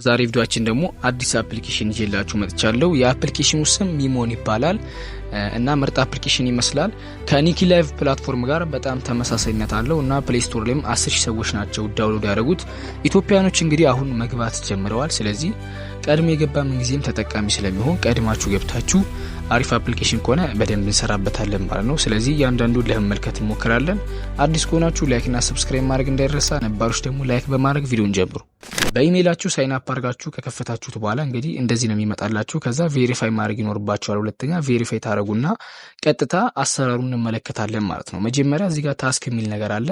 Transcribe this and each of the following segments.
ዛሬ ቪዲዮአችን ደግሞ አዲስ አፕሊኬሽን ይዤላችሁ መጥቻለሁ። የአፕሊኬሽኑ ስም ሚሞን ይባላል እና ምርጥ አፕሊኬሽን ይመስላል። ከኒኪ ላይቭ ፕላትፎርም ጋር በጣም ተመሳሳይነት አለው እና ፕሌይ ስቶር ላይም 10,000 ሰዎች ናቸው ዳውንሎድ ያደረጉት። ኢትዮጵያኖች እንግዲህ አሁን መግባት ጀምረዋል። ስለዚህ ቀድሞ የገባ ምን ጊዜም ተጠቃሚ ስለሚሆን ቀድማችሁ ገብታችሁ አሪፍ አፕሊኬሽን ከሆነ በደንብ እንሰራበታለን ማለት ነው። ስለዚህ እያንዳንዱን ለመመልከት እንሞክራለን። አዲስ ከሆናችሁ ላይክ እና ሰብስክራይብ ማድረግ እንዳይረሳ፣ ነባሮች ደግሞ ላይክ በማድረግ ቪዲዮን ጀምሩ። በኢሜይላችሁ ሳይን አፕ አድርጋችሁ ከከፈታችሁት በኋላ እንግዲህ እንደዚህ ነው የሚመጣላችሁ። ከዛ ቬሪፋይ ማድረግ ይኖርባችኋል። ሁለተኛ ቬሪፋይ ታረጉና ቀጥታ አሰራሩን እንመለከታለን ማለት ነው። መጀመሪያ እዚህ ጋር ታስክ የሚል ነገር አለ።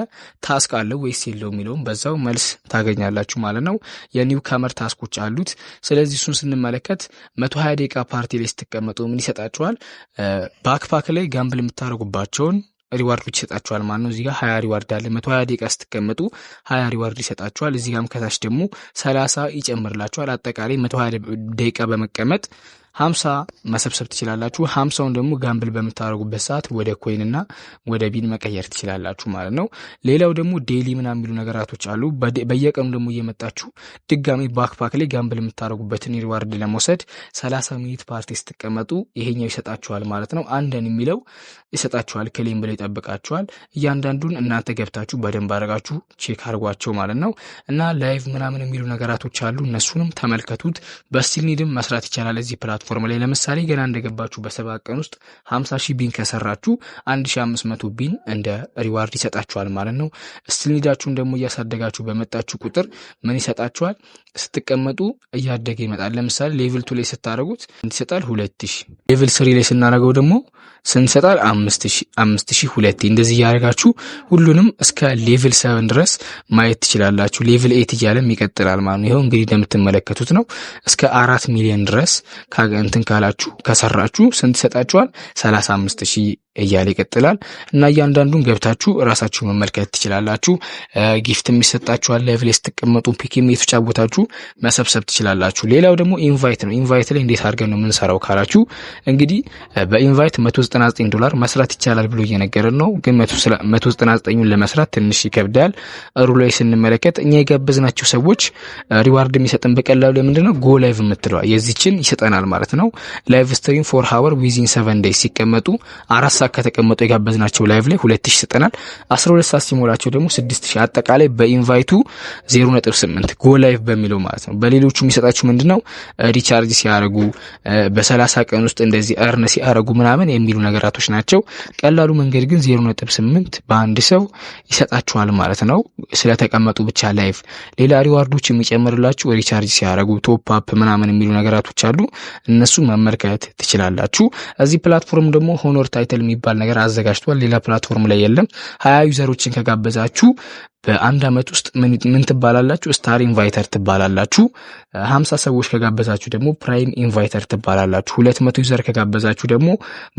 ታስክ አለው ወይስ የለው የሚለውን በዛው መልስ ታገኛላችሁ ማለት ነው። የኒው ካመር ታስኮች አሉት። ስለዚህ እሱን ስንመለከት 120 ደቂቃ ፓርቲ ላይ ስትቀመጡ ምን ይሰጣችኋል? ባክፓክ ላይ ጋምብል የምታደርጉባቸውን ሪዋርዶች ይሰጣችኋል ማለት ነው። እዚህ ጋር 20 ሪዋርድ አለ። 120 ደቂቃ ስትቀመጡ 20 ሪዋርድ ይሰጣችኋል። እዚህ ጋርም ከታች ደግሞ 30 ይጨምርላችኋል። አጠቃላይ 120 ደቂቃ በመቀመጥ 50 መሰብሰብ ትችላላችሁ። 50ውን ደግሞ ጋምብል በምታደርጉበት ሰዓት ወደ ኮይንና ወደ ቢን መቀየር ትችላላችሁ ማለት ነው። ሌላው ደግሞ ዴይሊ ምናምን የሚሉ ነገራቶች አሉ። በየቀኑ ደግሞ እየመጣችሁ ድጋሚ ባክፓክ ላይ ጋምብል የምታደርጉበትን ሪዋርድ ለመውሰድ 30 ሚኒት ፓርቲ ስትቀመጡ ይሄኛው ይሰጣችኋል ማለት ነው። አንደን የሚለው ይሰጣችኋል። ክሌም ብለው ይጠብቃችኋል። እያንዳንዱን እናንተ ገብታችሁ በደንብ አድርጋችሁ ቼክ አድርጓቸው ማለት ነው። እና ላይቭ ምናምን የሚሉ ነገራቶች አሉ። እነሱንም ተመልከቱት። በስቲልኒድም መስራት ይቻላል እዚህ ፕላትፎርም ላይ። ለምሳሌ ገና እንደገባችሁ በ7 ቀን ውስጥ 50,000 ቢን ከሰራችሁ 1500 ቢን እንደ ሪዋርድ ይሰጣችኋል ማለት ነው። ስቲልኒዳችሁን ደግሞ እያሳደጋችሁ በመጣችሁ ቁጥር ምን ይሰጣችኋል? ስትቀመጡ እያደገ ይመጣል። ለምሳሌ ሌቭል 2 ላይ ስታደርጉት ይሰጣል 2000። ሌቭል 3 ላይ ስናደርገው ደግሞ ስንሰጣል 5002። እንደዚህ ያደርጋችሁ ሁሉንም እስከ ሌቭል 7 ድረስ ማየት ትችላላችሁ። ሌቭል 8 እያለም ይቀጥላል ማለት ነው። ይሄው እንግዲህ እንደምትመለከቱት ነው። እስከ 4 ሚሊዮን ድረስ እንትን ካላችሁ ከሰራችሁ ስንት ይሰጣችኋል? 35,000 እያለ ይቀጥላል እና እያንዳንዱን ገብታችሁ ራሳችሁ መመልከት ትችላላችሁ። ጊፍትም ይሰጣችኋል። ላይቭ ላይ ስትቀመጡ ፒኬም የተጫወታችሁ መሰብሰብ ትችላላችሁ። ሌላው ደግሞ ኢንቫይት ነው። ኢንቫይት ላይ እንዴት አድርገን ነው የምንሰራው ካላችሁ እንግዲህ በኢንቫይት $199 መስራት ይቻላል ብሎ እየነገረን ነው። ግን 199ን ለመስራት ትንሽ ይከብዳል። ሩ ላይ ስንመለከት እኛ የጋበዝናቸው ሰዎች ሪዋርድ የሚሰጥን በቀላሉ ለምንድነው ጎ ላይቭ የምትለዋ የዚችን ይሰጠናል ማለት ነው። ላይቭ ስትሪም 4 hour within 7 days ሲቀመጡ 4 ሰዓት ከተቀመጡ የጋበዝናቸው ላይቭ ላይ 2000 ይሰጠናል። 12 ሰዓት ሲሞላቸው ደግሞ 6000። አጠቃላይ በኢንቫይቱ 0.8 ጎ ላይቭ በሚለው ማለት ነው። በሌሎቹ የሚሰጣችሁ ምንድነው ሪቻርጅ ሲያደርጉ በ30 ቀን ውስጥ እንደዚህ እርን ሲያደርጉ ምናምን የሚሉ ነገራቶች ናቸው። ቀላሉ መንገድ ግን 0.8 በአንድ ሰው ይሰጣችኋል ማለት ነው ስለተቀመጡ ብቻ ላይቭ። ሌላ ሪዋርዶች የሚጨምርላችሁ ሪቻርጅ ሲያደርጉ ቶፕ አፕ ምናምን የሚሉ ነገራቶች አሉ። እነሱን መመልከት ትችላላችሁ። እዚህ ፕላትፎርም ደግሞ ሆኖር ታይትል የሚባል ነገር አዘጋጅቷል። ሌላ ፕላትፎርም ላይ የለም። 20 ዩዘሮችን ከጋበዛችሁ በአንድ አመት ውስጥ ምን ትባላላችሁ? ስታር ኢንቫይተር ትባላላችሁ። 50 ሰዎች ከጋበዛችሁ ደግሞ ፕራይም ኢንቫይተር ትባላላችሁ። 200 ዩዘር ከጋበዛችሁ ደግሞ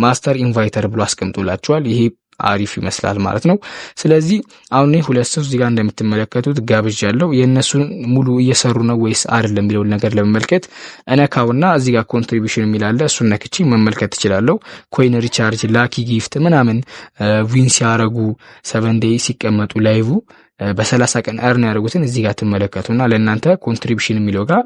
ማስተር ኢንቫይተር ብሎ አስቀምጦላችኋል። ይሄ አሪፍ ይመስላል ማለት ነው። ስለዚህ አሁን ሁለት ሰው እዚህ ጋር እንደምትመለከቱት ጋብዣለሁ። የነሱን ሙሉ እየሰሩ ነው ወይስ አይደለም የሚለውን ነገር ለመመልከት እነካውና እዚህ ጋር ኮንትሪቢዩሽን የሚል አለ። እሱን ነክቼ መመልከት እችላለሁ። ኮይን ሪቻርጅ፣ ላኪ ጊፍት ምናምን ዊን ሲያረጉ 7 ዴይ ሲቀመጡ ላይቭ በ30 ቀን እርን ያደርጉትን እዚህ ጋር ትመለከቱና ለእናንተ ኮንትሪቢዩሽን የሚለው ጋር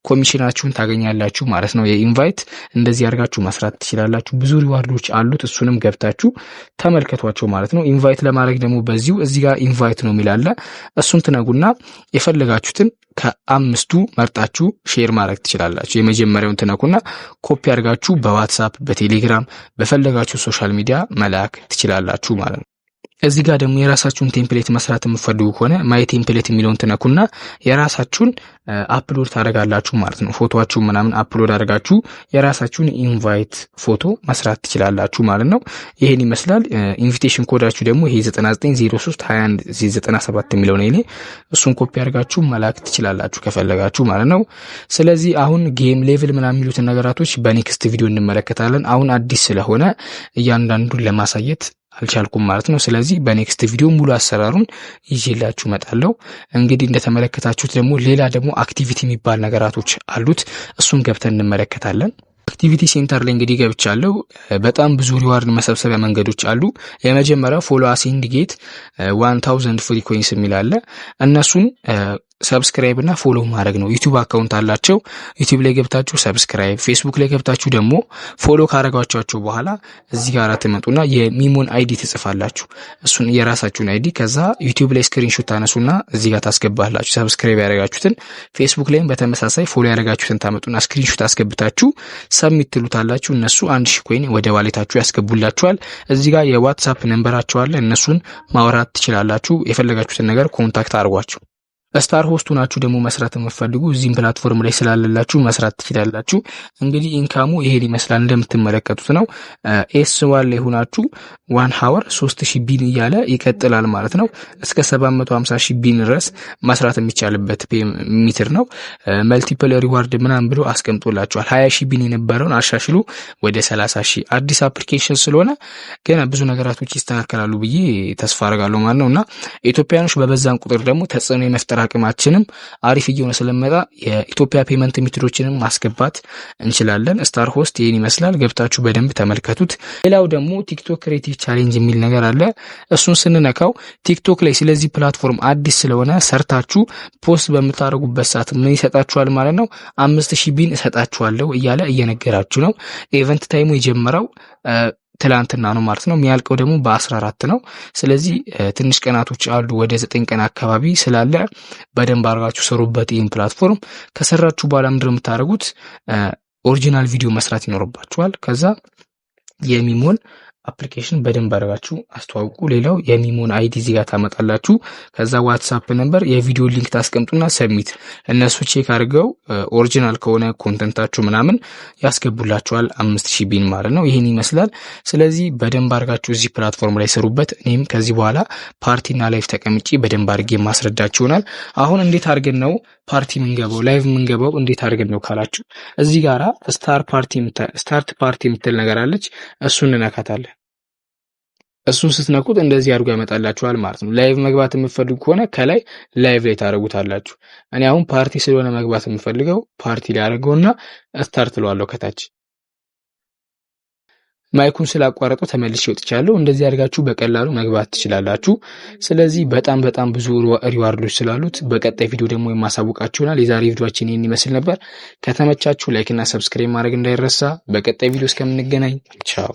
ኮሚሽናችሁን ታገኛላችሁ ማለት ነው። የኢንቫይት እንደዚህ አድርጋችሁ መስራት ትችላላችሁ። ብዙ ሪዋርዶች አሉት። እሱንም ገብታችሁ ተመልከቷቸው ማለት ነው። ኢንቫይት ለማድረግ ደግሞ በዚሁ እዚህ ጋር ኢንቫይት ነው የሚላለ እሱን ትነጉና የፈለጋችሁትን ከአምስቱ መርጣችሁ ሼር ማድረግ ትችላላችሁ። የመጀመሪያውን ትነኩና ኮፒ አድርጋችሁ በዋትስአፕ በቴሌግራም በፈለጋችሁ ሶሻል ሚዲያ መላክ ትችላላችሁ ማለት ነው። እዚህ ጋር ደግሞ የራሳችሁን ቴምፕሌት መስራት የምትፈልጉ ከሆነ ማይ ቴምፕሌት የሚለውን ትነኩና የራሳችሁን አፕሎድ ታደርጋላችሁ ማለት ነው። ፎቶአችሁን ምናምን አፕሎድ አድርጋችሁ የራሳችሁን ኢንቫይት ፎቶ መስራት ትችላላችሁ ማለት ነው። ይሄን ይመስላል። ኢንቪቴሽን ኮዳችሁ ደግሞ ይሄ 99032197 የሚለው ነው። እሱን ኮፒ አድርጋችሁ መላክ ትችላላችሁ ከፈለጋችሁ ማለት ነው። ስለዚህ አሁን ጌም ሌቭል ምናምን የሚሉትን ነገራቶች በኔክስት ቪዲዮ እንመለከታለን። አሁን አዲስ ስለሆነ እያንዳንዱን ለማሳየት አልቻልኩም ማለት ነው። ስለዚህ በኔክስት ቪዲዮ ሙሉ አሰራሩን ይዤላችሁ መጣለሁ። እንግዲህ እንደተመለከታችሁት ደግሞ ሌላ ደግሞ አክቲቪቲ የሚባል ነገራቶች አሉት። እሱን ገብተን እንመለከታለን። አክቲቪቲ ሴንተር ላይ እንግዲህ ገብቻለሁ። በጣም ብዙ ሪዋርድ መሰብሰቢያ መንገዶች አሉ። የመጀመሪያው ፎሎ አስ ኢንዲጌት 1000 ፍሪ ኮይንስ የሚል አለ። እነሱን ሰብስክራይብ እና ፎሎ ማድረግ ነው። ዩቲዩብ አካውንት አላቸው። ዩቲዩብ ላይ ገብታችሁ ሰብስክራይብ፣ ፌስቡክ ላይ ገብታችሁ ደግሞ ፎሎ ካረጋችኋቸው በኋላ እዚህ ጋር ትመጡና የሚሞን አይዲ ትጽፋላችሁ። እሱን የራሳችሁን አይዲ ከዛ ዩቲዩብ ላይ ስክሪንሾት ታነሱና እዚህ ጋር ታስገባላችሁ። ሰብስክራይብ ያደረጋችሁትን፣ ፌስቡክ ላይም በተመሳሳይ ፎሎ ያደረጋችሁትን ታመጡና ስክሪንሾት አስገብታችሁ ሰብሚት ትሉታላችሁ። እነሱ 1000 ኮይን ወደ ዋሌታችሁ ያስገቡላችኋል። እዚህ ጋር የዋትስአፕ ነምበራቸው አለ። እነሱን ማውራት ትችላላችሁ። የፈለጋችሁትን ነገር ኮንታክት አድርጓችሁ። ስታር ሆስቱ ናችሁ ደግሞ መስራት የምትፈልጉ እዚህም ፕላትፎርም ላይ ስላለላችሁ መስራት ትችላላችሁ። እንግዲህ ኢንካሙ ይሄን ይመስላል እንደምትመለከቱት ነው። ኤስ1 ላይ ሆናችሁ 1 ሃወር 3000 ቢን እያለ ይቀጥላል ማለት ነው። እስከ 750,000 ቢን ድረስ መስራት የሚቻልበት ሜትር ነው። መልቲፕል ሪዋርድ ምናምን ብሎ አስቀምጦላችኋል። 20,000 ቢን የነበረውን አሻሽሉ ወደ 30,000። አዲስ አፕሊኬሽን ስለሆነ ገና ብዙ ነገራቶች ይስተካከላሉ ብዬ ተስፋ አደርጋለሁ ማለት ነውና ኢትዮጵያኖች በበዛን ቁጥር ደግሞ ተጽዕኖ የመፍጠር አቅማችንም አሪፍ እየሆነ ስለመጣ የኢትዮጵያ ፔመንት ሜትዶችንም ማስገባት እንችላለን። ስታር ሆስት ይሄን ይመስላል። ገብታችሁ በደንብ ተመልከቱት። ሌላው ደግሞ ቲክቶክ ክሬቲቭ ቻሌንጅ የሚል ነገር አለ። እሱን ስንነካው ቲክቶክ ላይ ስለዚህ ፕላትፎርም አዲስ ስለሆነ ሰርታችሁ ፖስት በምታደርጉበት ሰዓት ምን ይሰጣችኋል ማለት ነው? 5000 ቢን እሰጣችኋለሁ እያለ እየነገራችሁ ነው። ኢቨንት ታይሙ የጀመረው ትላንትና ነው ማለት ነው። የሚያልቀው ደግሞ በ14 ነው። ስለዚህ ትንሽ ቀናቶች አሉ፣ ወደ 9 ቀን አካባቢ ስላለ በደንብ አድርጋችሁ ሰሩበት። ይህን ፕላትፎርም ከሰራችሁ በኋላ ምንድነው የምታደርጉት? ኦሪጂናል ቪዲዮ መስራት ይኖርባችኋል። ከዛ የሚሞን አፕሊኬሽን በደንብ አድርጋችሁ አስተዋውቁ። ሌላው የሚሞን አይዲ እዚህ ጋር ታመጣላችሁ። ከዛ ዋትስአፕ ነምበር፣ የቪዲዮ ሊንክ ታስቀምጡና ሰብሚት። እነሱ ቼክ አድርገው ኦሪጂናል ከሆነ ኮንተንታችሁ ምናምን ያስገቡላችኋል 5000 ቢን ማለት ነው። ይሄን ይመስላል። ስለዚህ በደንብ አድርጋችሁ እዚህ ፕላትፎርም ላይ ሰሩበት። እኔም ከዚህ በኋላ ፓርቲና ላይቭ ተቀምጬ በደንብ አድርጌ ማስረዳችሁ ይሆናል። አሁን እንዴት አድርገን ነው ፓርቲ ምንገባው ላይቭ ምንገባው እንዴት አድርገን ነው ካላችሁ እዚህ ጋራ ስታርት ፓርቲ የምትል ነገር አለች። እሱን እንነካታለን። እሱን ስትነኩት እንደዚህ አድርጎ ያመጣላችኋል ማለት ነው። ላይቭ መግባት የምትፈልጉ ከሆነ ከላይ ላይቭ ላይ ታደርጉታላችሁ። እኔ አሁን ፓርቲ ስለሆነ መግባት የምፈልገው ፓርቲ ላይ አድርገውና ስታርት እለዋለሁ ከታች። ማይኩን ስላቋረጠው ተመልሼ ወጥቻለሁ። እንደዚህ አድርጋችሁ በቀላሉ መግባት ትችላላችሁ። ስለዚህ በጣም ብዙ ሪዋርዶች ስላሉት በቀጣይ ቪዲዮ ደግሞ የማሳውቃችሁ ይሆናል። የዛሬ ቪዲዮአችን ይህን ይመስል ነበር። ከተመቻችሁ ላይክ እና ሰብስክራይብ ማድረግ እንዳይረሳ። በቀጣይ ቪዲዮ እስከምንገናኝ ቻው።